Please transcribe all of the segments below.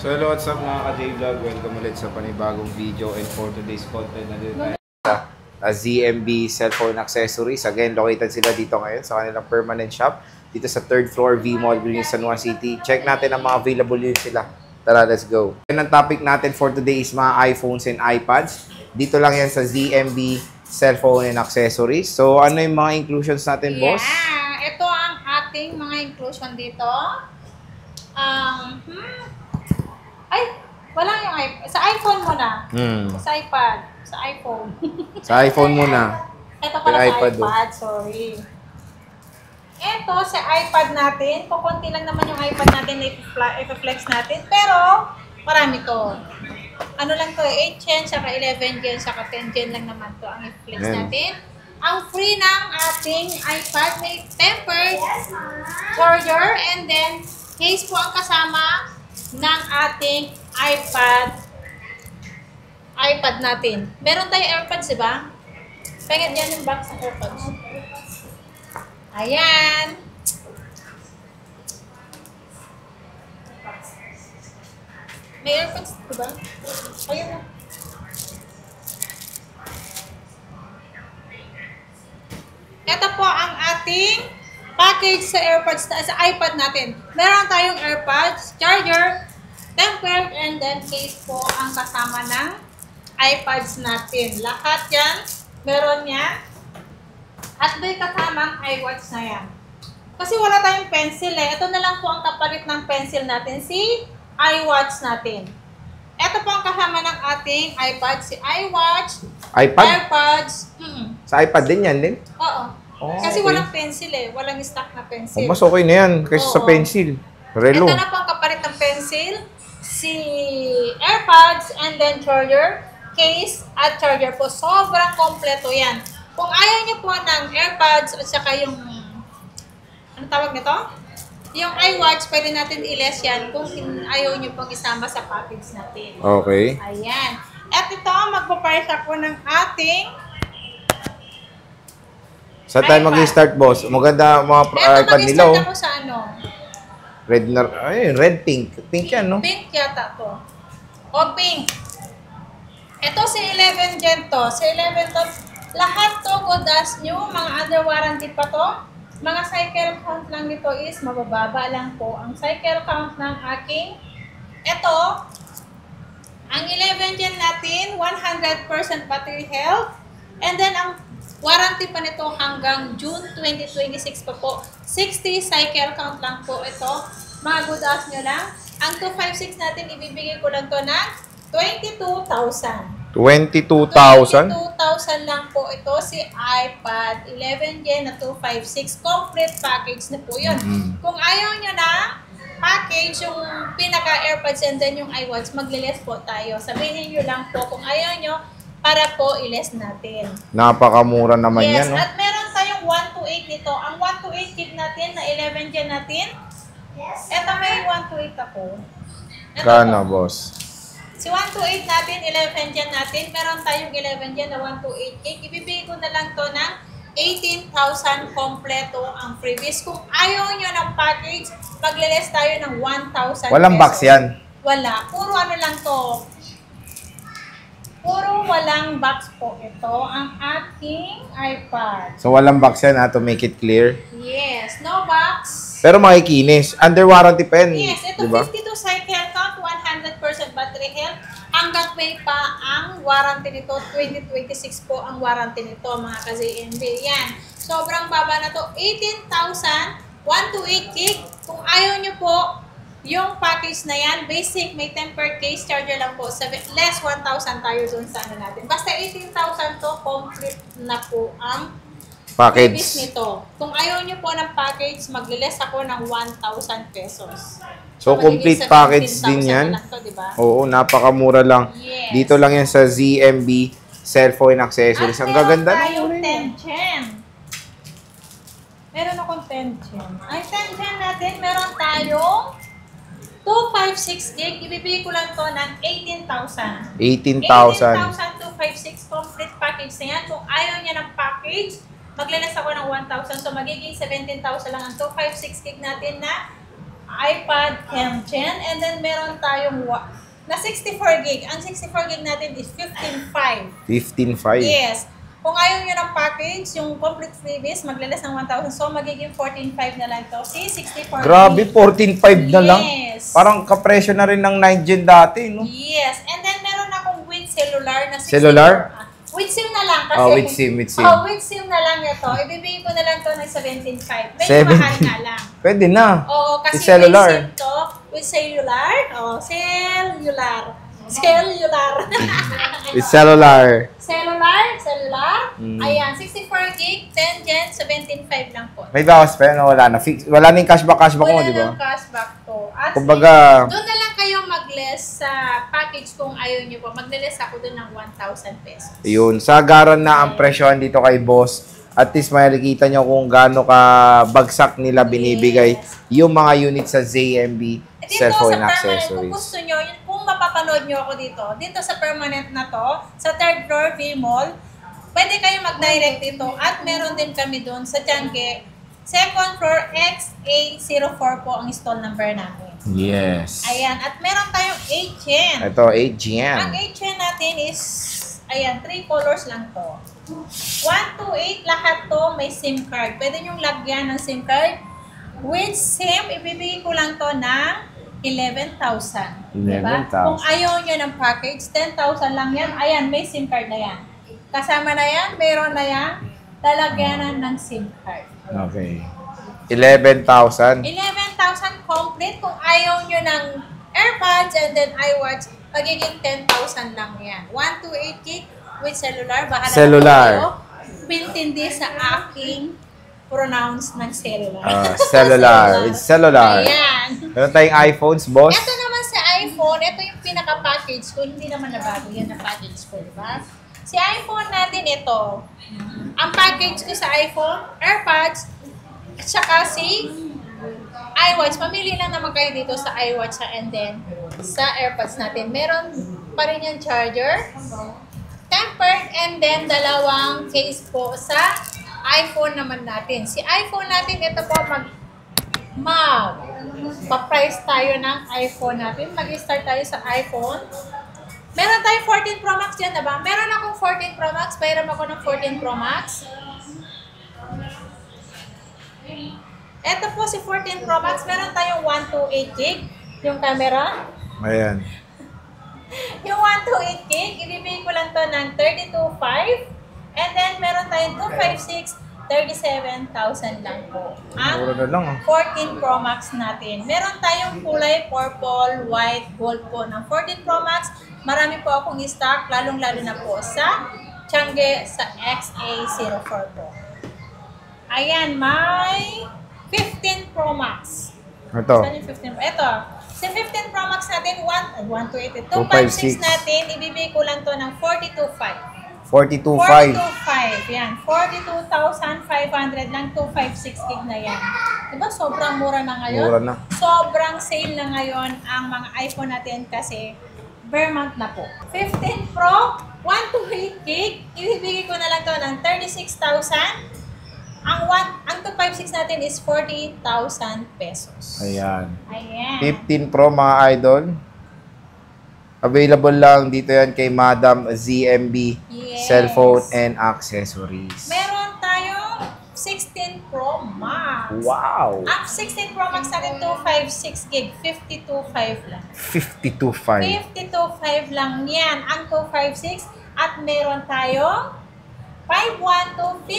So hello, what's up mga ka-J-Vlog? Welcome ulit sa panibagong video and for today's content na dito tayo sa ZMB Cellphone Accessories. Again, located sila dito ngayon sa kanilang permanent shop dito sa 3rd floor V-Mall, Green, San Juan City. Check natin ang mga available units sila. Tara, let's go. And ang topic natin for today is mga iPhones and iPads. Dito lang yan sa ZMB Cellphone and Accessories. So ano yung mga inclusions natin, boss? Yeah, ito ang ating mga inclusion dito. Ay, wala yung iPhone. Sa iPhone muna. Sa iPad. Sa iPhone. Sa iPhone muna. Ito pala sa iPad, iPad, sorry. Ito, sa iPad natin. Kukunti lang naman yung iPad natin na i-flex natin. Pero, marami to. Ano lang to, 8 Gen, saka 11 Gen, saka 10 Gen lang naman to ang i-flex natin. Ang free ng ating iPad, may tempered charger, and then case po ang kasama ng ating iPad natin. Meron tayong AirPods, diba? Pengit yan yung box ng AirPods. Ayan. May AirPods, diba? Ayan na. Ito po ang ating package sa AirPods, sa iPad natin. Meron tayong AirPods, charger, tempered, and then case po ang kasama ng iPads natin. Lahat yan, meron yan. At may kasamang iWatch na yan. Kasi wala tayong pencil eh. Ito na lang po ang kapalit ng pencil natin, si iWatch natin. Ito po ang kasama ng ating iPad, si iWatch, iPad? AirPods. Sa iPad din yan din? Oo. Kasi walang pencil eh. Walang stock na pencil. Mas okay na yan kaysa sa pencil. Relo. Ito na po ang kapalit ng pencil, si AirPods, and then charger, case, at charger po. Sobrang kompleto yan. Kung ayaw niyo po ng AirPods at saka yung, ano tawag nito? Yung iWatch, pwede natin i-less yan kung ayaw niyo pong isama sa package natin. Okay. Ayan. At ito, magpaprice ako ng ating Sa tayo mag-start, boss? Maganda mga iPad nila, oh. Ako sa ano? Red na, ay, red pink. Pink yan, no? Pink yata to. O, pink. Ito si 11 Gen to. Si 11 to, lahat to good as new. Mga under warranty pa to. Mga cycle count lang nito is mabababa lang po. Ang cycle count ng aking, ito, ang 11 Gen natin, 100% battery health. And then, ang warranty pa nito hanggang June 2026 pa po. 60 cycle count lang po ito. Mga good as nyo lang. Ang 256 natin, ibibigay ko lang to ng 22,000. 22,000? 22,000 lang po ito si iPad 11 Gen na 256. Complete package na po yun. Kung ayaw nyo na package, yung pinaka-AirPods and then yung iWatch, magle-less po tayo. Sabihin nyo lang po kung ayaw nyo para po i-less natin. Napakamura naman yan, no? At meron tayong 128 nito. Ang 128 gig natin na 11 Gen natin, eto may 128 ako. Kano, boss? Si 128 natin, 11 Gen natin, meron tayong 11 Gen na 128 gig. Ibibigay ko na lang to ng 18,000 kompleto ang freebies. Kung ayaw nyo ng package, magle-less tayo ng 1,000 Walang box yan? Wala. Puro ano lang to. Puro walang box po ito ang ating iPad. So, walang box yan, to make it clear? Yes, no box. Pero makikinis. Under warranty pa yan. Yes, ito diba? 52 cycle count, 100% battery health. Hanggang may pa ang warranty nito. 2026 po ang warranty nito, mga ka-ZMB. Yan. Sobrang baba na to. 18,000, 128 gig. Kung ayaw nyo po, yung package na yan, basic, may tempered case, charger lang po. Less 1,000 tayo dun sa ano natin. Basta 18,000 to, complete na po ang package nito. Kung ayaw nyo po ng package, magle-less ako ng 1,000 pesos. So, complete package din yan. To, diba? Oo, napakamura lang. Yes. Dito lang yan sa ZMB Cellphone Accessories. Ang gaganda na yung 10 Gen. Meron akong 10 Gen. Ay, 10 Gen natin, meron tayong 256 gig. Ibibigay ko lang to ng 18,000. 18,000. 18,256 complete package na yan. Kung ayaw niya ng package, magle-less ako ng 1,000. So, magiging 17,000 lang ang 256 gig natin na iPad 10 Gen, and then meron tayong na 64 gig. Ang 64 gig natin is 15.5. 15.5. Yes. Kung ayaw nyo ng package, yung complete freebies, maglalas ng 1,000. So, magiging 14.5 na lang to. See, 64 Grabe, gig. 14.5 na lang. Yes. Parang kapresyo na rin ng 9 Gen dati, no? Yes. And then, meron akong with cellular na 64. Cellular? With SIM na lang. Kasi, With SIM. with SIM na lang ito. Ibibigay ko na lang to ng 17.5. Medyo 17. mahal na lang. Pwede na. Oo, kasi With cellular. with SIM to. With cellular. Oh, cellular. Cellular. With cellular. Cellular. Ayan, 64 gig, 10 Gen, 17.5 lang po. May bawas pa yun? Wala na. Wala na yung cashback mo, di ba? Wala ng cashback to. At Kumbaga, doon na lang kayo mag-less sa package kung ayaw nyo po. Mag-less ako doon ng 1,000 pesos. yun. Sagaran na ang presyohan dito kay boss. At least makikita nyo kung gaano ka bagsak nila binibigay yung mga units sa ZMB Dito cellphone sa permanent, kung accessories. gusto nyo, kung mapapanood nyo ako dito sa permanent na to, sa 3rd floor V-Mall, pwede kayo mag-direct dito at meron din kami doon sa Tiangge, 2nd floor XA04 po ang stall number namin. Yes. Ayan, at meron tayong 8 Gen. Ito, 8 Gen. Ang 8 Gen natin is, ayan, 3 colors lang to. 1 to 8, lahat to may SIM card. Pwede nyong lagyan ng SIM card. With SIM, ibibigay ko lang to ng 11,000. Diba? 11,000. Kung ayaw nyo ng package, 10,000 lang yan. Ayan, may SIM card na yan. Kasama na yan, meron na yan, lalagyanan ng SIM card. Okay. 11,000. 11,000 complete. Kung ayaw nyo ng AirPods and then iWatch, magiging 10,000 lang yan. 1 to 8 gig with cellular. Bahala Cellular. na kayo. Pintindi sa aking pronounce ng cellular. Cellular. It's cellular. Ayan. Meron tayong iPhones, boss. Ito naman sa iPhone, ito yung pinaka-package ko. Hindi naman nabago yan na package ko, diba? Si iPhone natin ito. Ang package ko sa iPhone, AirPods, at saka si iWatch. Pamili lang naman kayo dito sa iWatch and then sa AirPods natin. Meron pa rin yung charger, tempered, and then dalawang case po sa iPhone naman natin. Si iPhone natin, ito po pa-price tayo ng iPhone natin. Mag-start tayo sa iPhone. Meron tayong 14 Pro Max dyan, diba? Meron akong 14 Pro Max. Pairam ako ng 14 Pro Max. Ito po si 14 Pro Max. Meron tayong 1 to 8 gig yung camera. Ayan. Yung 1 to 8 gig, ibibigay ko lang to ng 32.5. And then, meron tayong 256, 37,000 lang po. Mura na lang, 14 Pro Max natin. Meron tayong kulay purple, white, gold po ng 14 Pro Max. Marami po akong stock, lalong-lalo na po sa Tiangge sa XA04 po. Ayan, may 15 Pro Max. Ito. Saan yung 15 Pro? Ito. Si 15 Pro Max natin, 256 natin, ibibigay ko lang to ng 42.5. 42.5. 42.5. Yan. 42,500 lang. 256 gig na yan. Diba? Sobrang mura na ngayon. Mura na. Sobrang sale na ngayon ang mga iPhone natin kasi per month na po. 15 Pro, 1 to 8 gig. Ibibigay ko na lang to ng 36,000. Ang 256 natin is 48,000 pesos. Ayan. Ayan. 15 Pro, mga idol. Available lang dito yan kay Madam ZMB Yes. Cellphone and Accessories. Meron tayong 16 Pro Max. Wow! Ang 16 Pro Max natin, 256 gig, 52.5 lang. 52.5. 52.5 lang yan, ang 256. At meron tayong 512,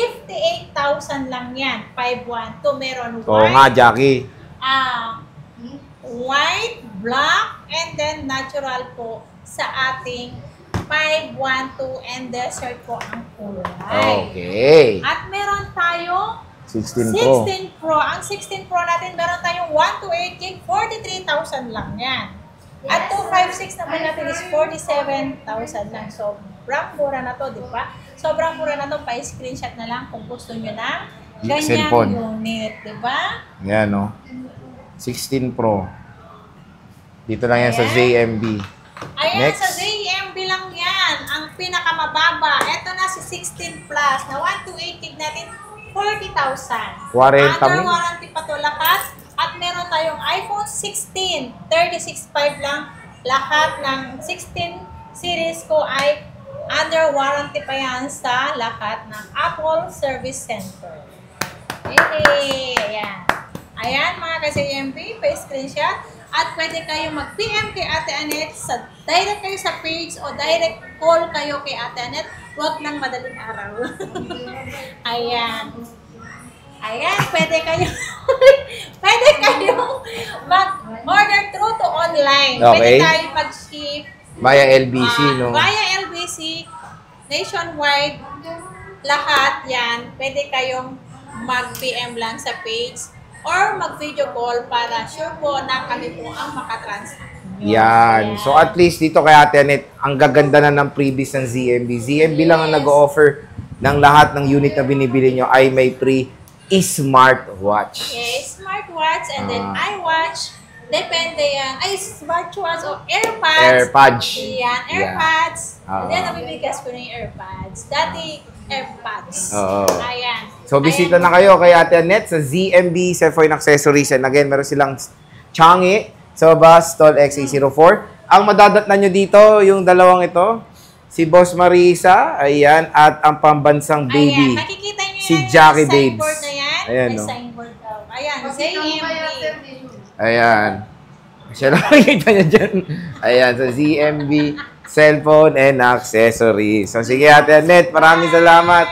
58,000 lang yan. 512, meron Oo nga, Jackie. White, black, and then natural po sa ating 512 and desert po ang kulay. Okay. At meron tayong 16 Pro. 16 Pro. Ang 16 Pro natin, meron tayong 1 to 8 gig, 43,000 lang yan. At 256 naman natin is 47,000 lang. Sobrang mura na to, di ba? Sobrang mura na to, pa-screenshot na lang kung gusto nyo ng ganyang Cellphone. unit, di ba? Yan, no? 16 Pro. Dito lang yan sa Ayan. ZMB. Ayan, Next. sa ZMB lang yan. Ang pinakamababa. Ito na si 16 Plus na 1 to 8 gig natin, 40,000. 40 Under mil. warranty pa to lahat. At At meron tayong iPhone 16, 36.5 lang. Lahat ng 16 series ko ay under warranty pa yan sa lahat ng Apple Service Center. Yay! Ayan. Ayan mga ka-CMB, pa-screenshot. At pwede kayo mag-PM kay Ate Annette, direct kayo sa page o direct call kayo kay Ate Annette. Huwag ng madaling araw. Ayan. Ayan, pwede kayo mag-order through to online. Okay. Pwede tayo mag-ship Via LBC, no? via LBC, nationwide, lahat yan. Pwede kayong mag-PM lang sa page or mag-video call para sure po na kami po ang makatransact. Yan. So at least dito kay Ate Annette, ang gaganda na ng freebies ng ZMB. ZMB lang ang nag-offer ng lahat ng unit na binibili nyo ay may free smartwatch. Yes, smartwatch and then iWatch. Depende yan. Ay, smartwatch o AirPods. AirPods. Yan, AirPods. Yeah. And then, nabibigas ko na yung AirPods. Dati, AirPods. Oo. Ayan. So bisita na kayo kay Ate Annette sa ZMB Cellphone Accessories. And again, meron silang Changi, Sobas, Stall XA04. Ang madadatnan nyo dito, yung dalawang ito, si Boss Marisa, ayan, at ang pambansang baby. Ayan, makikita nyo Si yan, Jackie yung Babes. signboard na yan. Ayan, May no? signboard daw. Ayan, ZMB. Ayan. Siya lang makikita niya dyan. Ayan, sa ZMB Cellphone and Accessories. So sige Ate Annette, maraming salamat.